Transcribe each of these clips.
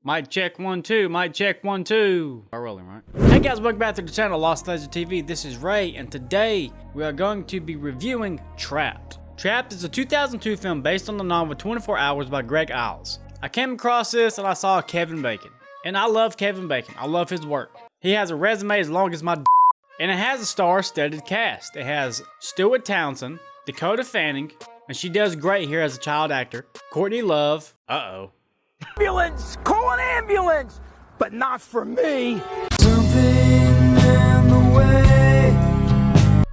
Mic check 1 2, mic check 1 2. We're rolling, right? Hey guys, welcome back to the channel Lost Legend TV. This is Ray, and today we are going to be reviewing Trapped. Trapped is a 2002 film based on the novel 24 Hours by Greg Iles. I came across this and I saw Kevin Bacon. And I love Kevin Bacon. I love his work. He has a resume as long as my d. And it has a star-studded cast. It has Stuart Townsend, Dakota Fanning, and she does great here as a child actor. Courtney Love. Ambulance! Call an ambulance! But not for me!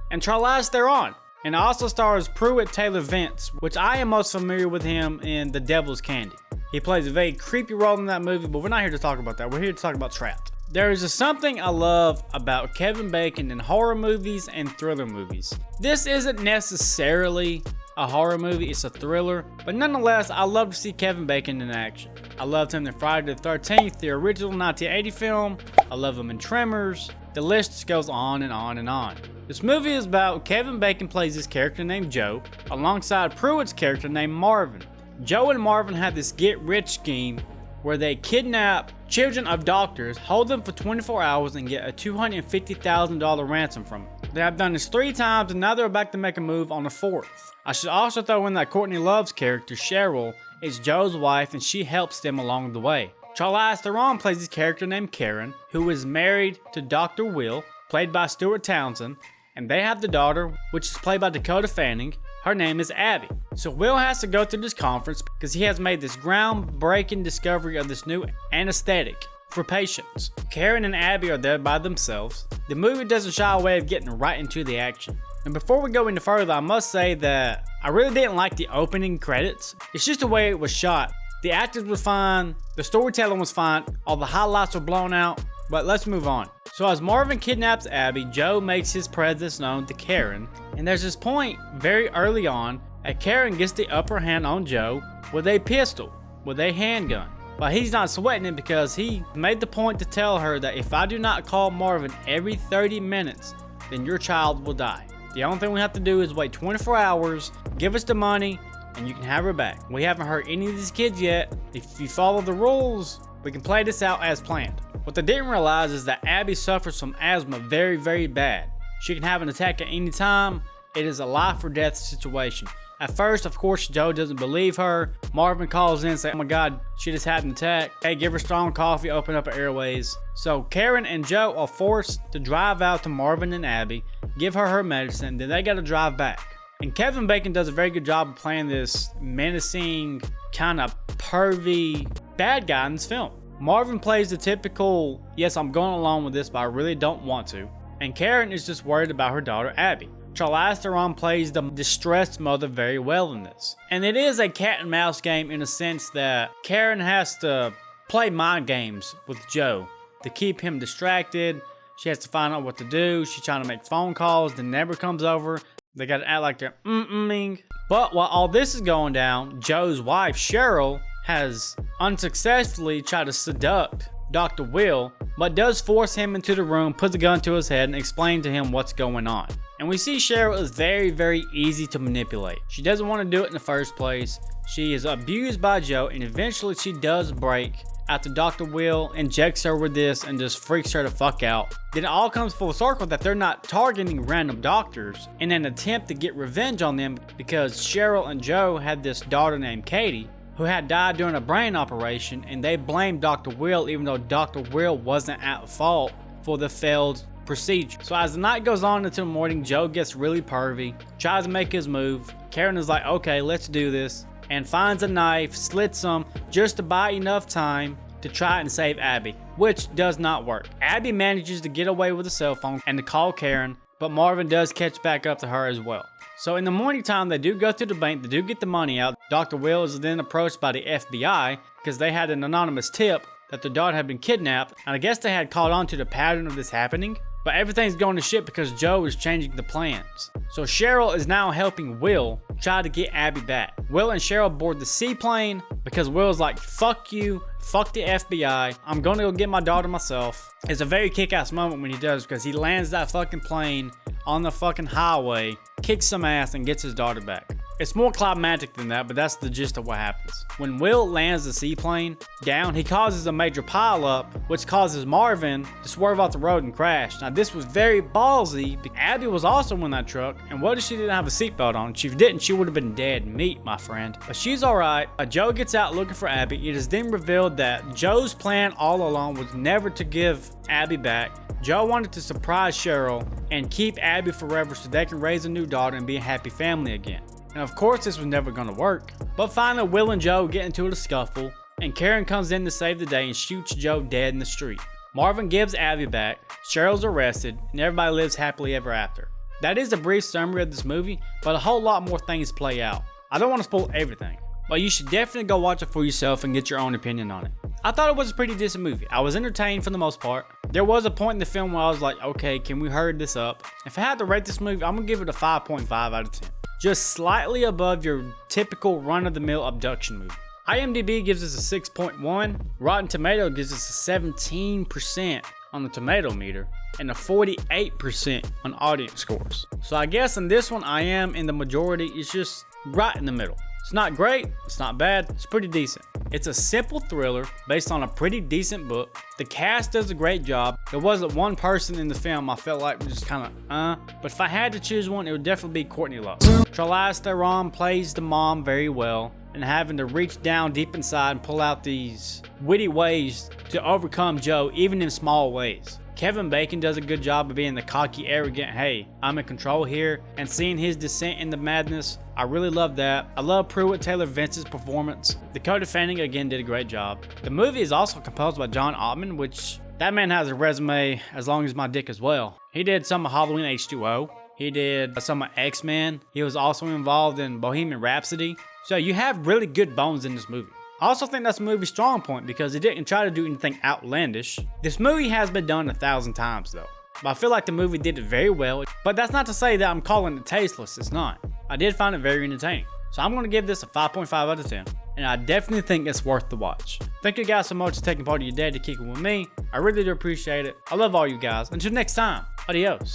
And Charlize Theron. And it also stars Pruitt Taylor Vince, which I am most familiar with him in The Devil's Candy. He plays a very creepy role in that movie, but we're not here to talk about that. We're here to talk about Trapped. There is just something I love about Kevin Bacon in horror movies and thriller movies. This isn't necessarily a horror movie, it's a thriller, but nonetheless, I love to see Kevin Bacon in action. I loved him in Friday the 13th, the original 1980 film. I love him in Tremors. The list just goes on and on and on. This movie is about Kevin Bacon plays this character named Joe, alongside Pruitt's character named Marvin. Joe and Marvin have this get-rich scheme where they kidnap children of doctors, hold them for 24 hours, and get a $250,000 ransom from them. They have done this 3 times, and now they're about to make a move on the 4th. I should also throw in that Courtney Love's character, Cheryl, is Joe's wife, and she helps them along the way. Charlize Theron plays this character named Karen, who is married to Dr. Will, played by Stuart Townsend, and they have the daughter, which is played by Dakota Fanning. Her name is Abby. So Will has to go through this conference because he has made this groundbreaking discovery of this new anesthetic for patients. Karen and Abby are there by themselves. The movie doesn't shy away of getting right into the action. And before we go any further, I must say that I really didn't like the opening credits. It's just the way it was shot. The actors were fine, the storytelling was fine, all the highlights were blown out, but let's move on. So as Marvin kidnaps Abby, Joe makes his presence known to Karen, and there's this point very early on that Karen gets the upper hand on Joe with a pistol, with a handgun. But he's not sweating it because he made the point to tell her that if I do not call Marvin every 30 minutes, then your child will die. The only thing we have to do is wait 24 hours, give us the money, and you can have her back. We haven't hurt any of these kids yet. If you follow the rules, we can play this out as planned. What they didn't realize is that Abby suffers from asthma very, very bad. She can have an attack at any time. It is a life or death situation. At first, of course, Joe doesn't believe her. Marvin calls in and says, oh my God, she just had an attack. Hey, give her strong coffee, open up her airways. So Karen and Joe are forced to drive out to Marvin and Abby, give her medicine, then they gotta drive back. And Kevin Bacon does a very good job of playing this menacing, kind of pervy bad guy in this film. Marvin plays the typical, yes, I'm going along with this, but I really don't want to. And Karen is just worried about her daughter, Abby. Charlize Theron plays the distressed mother very well in this. And it is a cat and mouse game in a sense that Karen has to play mind games with Joe to keep him distracted. She has to find out what to do. She's trying to make phone calls. The neighbor comes over. They got to act like they're mm-mming. But while all this is going down, Joe's wife, Cheryl, has unsuccessfully tried to seduct Dr. Will, but does force him into the room, puts a gun to his head, and explains to him what's going on. And we see Cheryl is very, very easy to manipulate. She doesn't want to do it in the first place. She is abused by Joe, and eventually she does break after Dr. Will injects her with this and just freaks her the fuck out. Then it all comes full circle that they're not targeting random doctors in an attempt to get revenge on them because Cheryl and Joe had this daughter named Katie who had died during a brain operation, and they blamed Dr. Will even though Dr. Will wasn't at fault for the failed procedure. So as the night goes on into the morning, Joe gets really pervy, tries to make his move. Karen is like, okay, let's do this, and finds a knife, slits him just to buy enough time to try and save Abby, which does not work. Abby manages to get away with a cell phone and to call Karen, but Marvin does catch back up to her as well. So in the morning time, they do go to the bank, they do get the money out. Dr. Will is then approached by the FBI because they had an anonymous tip that their daughter had been kidnapped, and I guess they had caught on to the pattern of this happening. But everything's going to shit because Joe is changing the plans. So Cheryl is now helping Will try to get Abby back. Will and Cheryl board the seaplane because Will's like, fuck you, fuck the FBI, I'm gonna go get my daughter myself. It's a very kick-ass moment when he does because he lands that fucking plane on the fucking highway, kicks some ass, and gets his daughter back. It's more climactic than that, but that's the gist of what happens. When Will lands the seaplane down, he causes a major pileup, which causes Marvin to swerve off the road and crash. Now, this was very ballsy. Abby was also in that truck, and what if she didn't have a seatbelt on? If she didn't, she would have been dead meat, my friend. But she's alright. Joe gets out looking for Abby. It is then revealed that Joe's plan all along was never to give Abby back. Joe wanted to surprise Cheryl and keep Abby forever so they can raise a new daughter and be a happy family again. And of course this was never going to work. But finally Will and Joe get into a scuffle, and Karen comes in to save the day and shoots Joe dead in the street. Marvin gives Abby back, Cheryl's arrested, and everybody lives happily ever after. That is a brief summary of this movie, but a whole lot more things play out. I don't want to spoil everything, but you should definitely go watch it for yourself and get your own opinion on it. I thought it was a pretty decent movie. I was entertained for the most part. There was a point in the film where I was like, okay, can we hurry this up? If I had to rate this movie, I'm going to give it a 5.5 out of 10. Just slightly above your typical run-of-the-mill abduction movie. IMDb gives us a 6.1. Rotten Tomato gives us a 17% on the tomato meter and a 48% on audience scores. So I guess in this one, I am in the majority. It's just right in the middle. It's not great, it's not bad, it's pretty decent. It's a simple thriller based on a pretty decent book. The cast does a great job. There wasn't one person in the film I felt like was just kind of but if I had to choose one, it would definitely be Courtney Love. Charlize Theron plays the mom very well, and having to reach down deep inside and pull out these witty ways to overcome Joe, even in small ways. Kevin Bacon does a good job of being the cocky, arrogant, hey, I'm in control here, and seeing his descent into madness. I really love that. I love Pruitt Taylor Vince's performance. Dakota Fanning again did a great job. The movie is also composed by John Ottman, which that man has a resume as long as my dick as well. He did some of Halloween H2O. He did some of X-Men. He was also involved in Bohemian Rhapsody. So you have really good bones in this movie. I also think that's a movie's strong point because it didn't try to do anything outlandish. This movie has been done 1,000 times though. But I feel like the movie did it very well. But that's not to say that I'm calling it tasteless, it's not. I did find it very entertaining. So I'm going to give this a 5.5 out of 10. And I definitely think it's worth the watch. Thank you guys so much for taking part of your day to kick it with me. I really do appreciate it. I love all you guys. Until next time, adios.